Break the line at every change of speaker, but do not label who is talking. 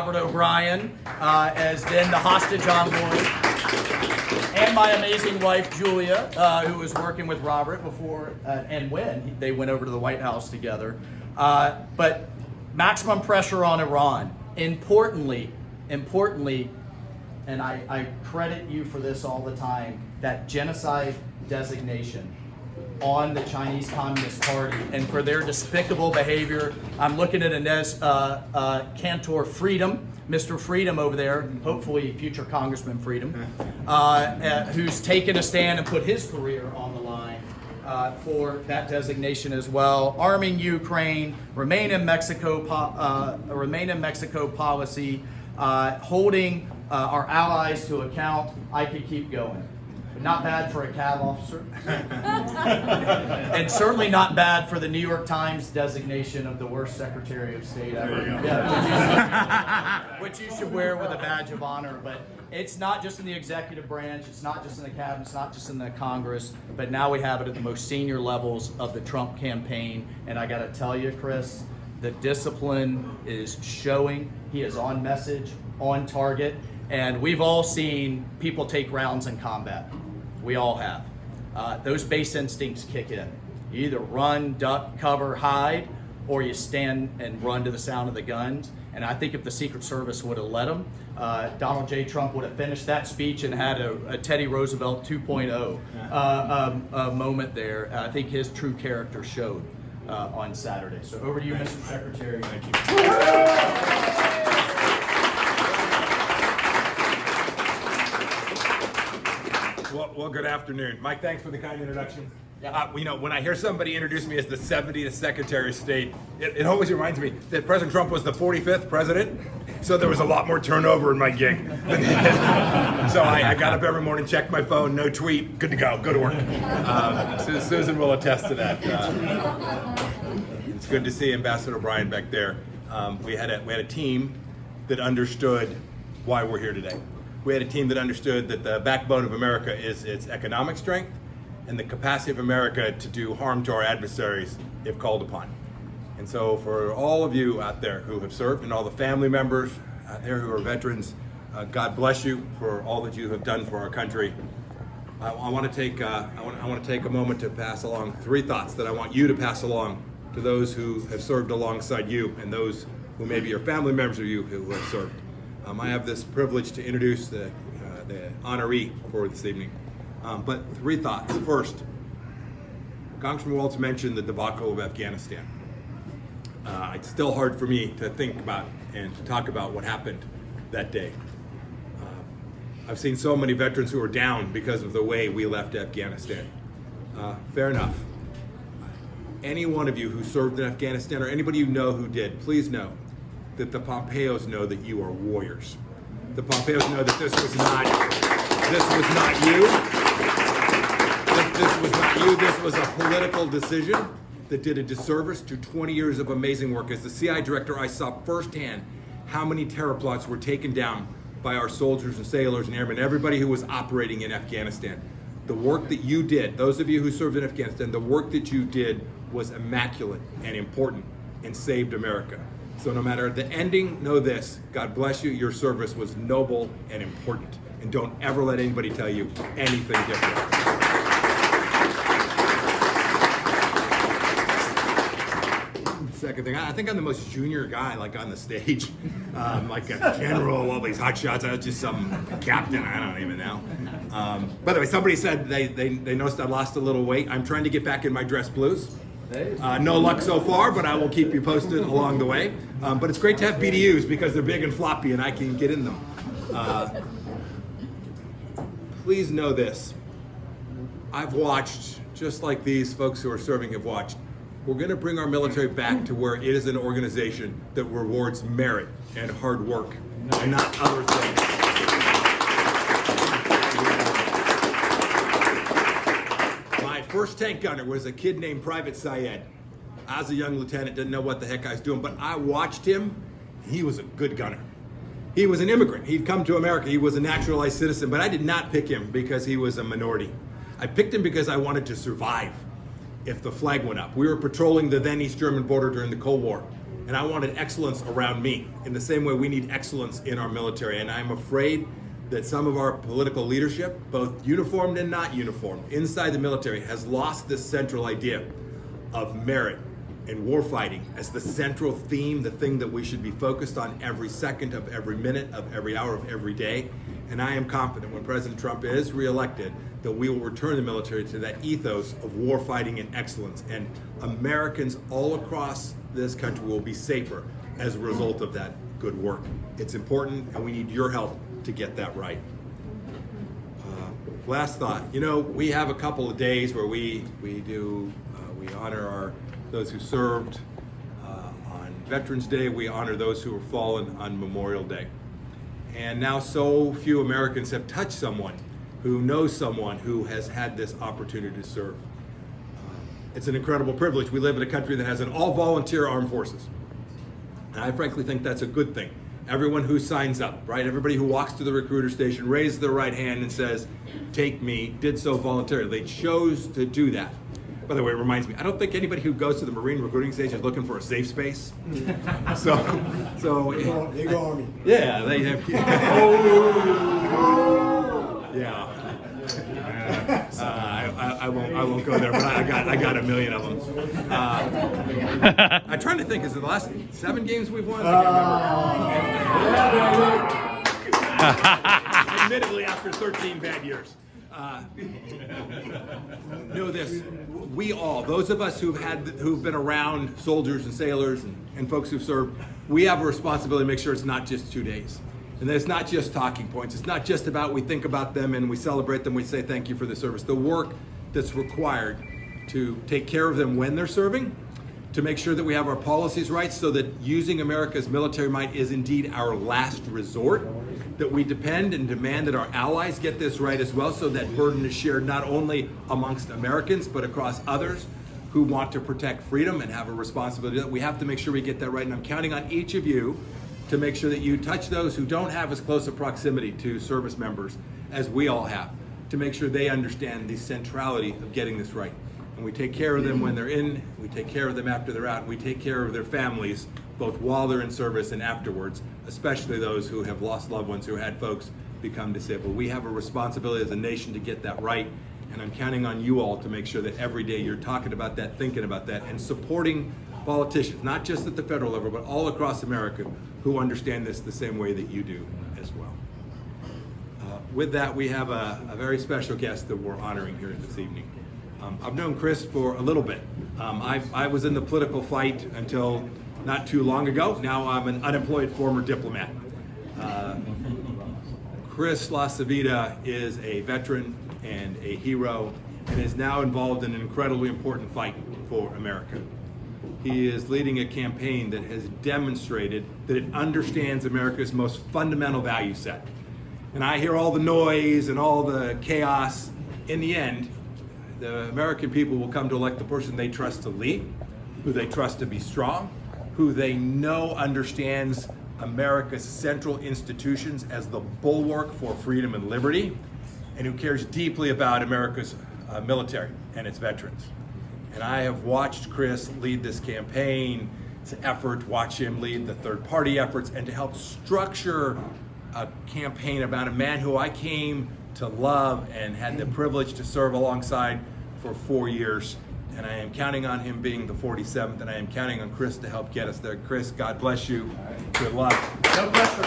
Robert O'Brien as then the hostage envoy, and my amazing wife Julia, who was working with Robert before and when they went over to the White House together. But maximum pressure on Iran. Importantly, and I credit you for this all the time, that genocide designation on the Chinese Communist Party and for their despicable behavior. I'm looking at Inez Cantor Freedom, Mr. Freedom over there, hopefully future Congressman Freedom, who's taken a stand and put his career on the line for that designation as well. Arming Ukraine, remain in Mexico policy, holding our allies to account. I could keep going. Not bad for a CAV officer. And certainly not bad for the New York Times designation of the worst Secretary of State ever. Yeah, which you should wear with a badge of honor. But it's not just in the executive branch, it's not just in the cabinet, it's not just in the Congress, but now we have it at the most senior levels of the Trump campaign. And I gotta tell you, Chris, the discipline is showing. He is on message, on target, and we've all seen people take rounds in combat. We all have. Those base instincts kick in. You either run, duck, cover, hide, or you stand and run to the sound of the guns. And I think if the Secret Service would have let him, Donald J. Trump would have finished that speech and had a Teddy Roosevelt 2.0 moment there. I think his true character showed on Saturday. So over to you, Mr. Secretary.
Thank you. Well, good afternoon. Mike, thanks for the kind introduction. When I hear somebody introduce me as the 70th Secretary of State, it always reminds me that President Trump was the 45th president, so there was a lot more turnover in my gig. So I got up every morning, checked my phone, no tweet, good to go to work. Susan will attest to that. It's good to see Ambassador O'Brien back there. We had a team that understood why we're here today. We had a team that understood that the backbone of America is its economic strength and the capacity of America to do harm to our adversaries if called upon. And so for all of you out there who have served and all the family members out there who are veterans, God bless you for all that you have done for our country. I want to take a moment to pass along 3 thoughts that I want you to pass along to those who have served alongside you and those who may be your family members of you who have served. I have this privilege to introduce the honoree for this evening. But 3 thoughts. First, Congressman Waltz mentioned the debacle of Afghanistan. It's still hard for me to think about and to talk about what happened that day. I've seen so many veterans who are down because of the way we left Afghanistan. Fair enough. Any one of you who served in Afghanistan or anybody you know who did, please know that the Pompeos know that you are warriors. The Pompeos know that this was not you. This was a political decision that did a disservice to 20 years of amazing work. As the CI director, I saw firsthand how many terror plots were taken down by our soldiers and sailors and airmen, everybody who was operating in Afghanistan. The work that you did, those of you who served in Afghanistan, the work that you did was immaculate and important and saved America. So no matter the ending, know this, God bless you, your service was noble and important. And don't ever let anybody tell you anything different. Second thing, I think I'm the most junior guy on the stage. Like a general, all these hot shots, I was just some captain, I don't even know. By the way, somebody said they noticed I lost a little weight. I'm trying to get back in my dress blues. No luck so far, but I will keep you posted along the way. But it's great to have BDUs because they're big and floppy and I can get in them. Please know this. I've watched, just like these folks who are serving have watched, we're going to bring our military back to where it is an organization that rewards merit and hard work and not other things. First tank gunner was a kid named Private Syed. I was a young lieutenant, didn't know what the heck I was doing, but I watched him. He was a good gunner. He was an immigrant. He'd come to America. He was a naturalized citizen, but I did not pick him because he was a minority. I picked him because I wanted to survive if the flag went up. We were patrolling the then East German border during the Cold War, And I wanted excellence around me in the same way we need excellence in our military. And I'm afraid that some of our political leadership, both uniformed and not uniformed, inside the military has lost this central idea of merit and warfighting as the central theme, the thing that we should be focused on every second of every minute of every hour of every day. And I am confident when President Trump is reelected that we will return the military to that ethos of warfighting and excellence. And Americans all across this country will be safer as a result of that good work. It's important, and we need your help to get that right. Last thought, we have a couple of days where we honor those who served on Veterans Day. We honor those who have fallen on Memorial Day. And now so few Americans have touched someone who knows someone who has had this opportunity to serve. It's an incredible privilege. We live in a country that has an all-volunteer armed forces. And I frankly think that's a good thing. Everyone who signs up, right? Everybody who walks to the recruiter station, raises their right hand and says, take me, did so voluntarily. They chose to do that. By the way, it reminds me, I don't think anybody who goes to the Marine recruiting station is looking for a safe space. So
They go Army.
yeah, they have. Yeah. I won't go there, but I got a million of them. I'm trying to think. Is it the last 7 games we've won? Admittedly, after 13 bad years. Know this: we all, those of us who've been around soldiers and sailors and folks who've served, we have a responsibility to make sure it's not just 2 days. And that it's not just talking points. It's not just about we think about them and we celebrate them, we say thank you for the service. The work that's required to take care of them when they're serving, to make sure that we have our policies right so that using America's military might is indeed our last resort, that we depend and demand that our allies get this right as well, so that burden is shared not only amongst Americans but across others who want to protect freedom and have a responsibility. We have to make sure we get that right, and I'm counting on each of you to make sure that you touch those who don't have as close a proximity to service members as we all have, to make sure they understand the centrality of getting this right. And we take care of them when they're in, we take care of them after they're out, and we take care of their families both while they're in service and afterwards, especially those who have lost loved ones, who had folks become disabled. We have a responsibility as a nation to get that right, and I'm counting on you all to make sure that every day you're talking about that, thinking about that, and supporting politicians, not just at the federal level, but all across America, who understand this the same way that you do as well. With that, we have a very special guest that we're honoring here this evening. I've known Chris for a little bit. I was in the political fight until not too long ago. Now I'm an unemployed former diplomat. Chris LaCivita is a veteran and a hero, and is now involved in an incredibly important fight for America. He is leading a campaign that has demonstrated that it understands America's most fundamental value set. And I hear all the noise and all the chaos. In the end, the American people will come to elect the person they trust to lead, who they trust to be strong, who they know understands America's central institutions as the bulwark for freedom and liberty, and who cares deeply about America's military and its veterans. And I have watched Chris lead this campaign, this effort, watch him lead the third-party efforts, and to help structure a campaign about a man who I came to love and had the privilege to serve alongside for 4 years. And I am counting on him being the 47th, and I am counting on Chris to help get us there. Chris, God bless you. Good luck.
No pressure.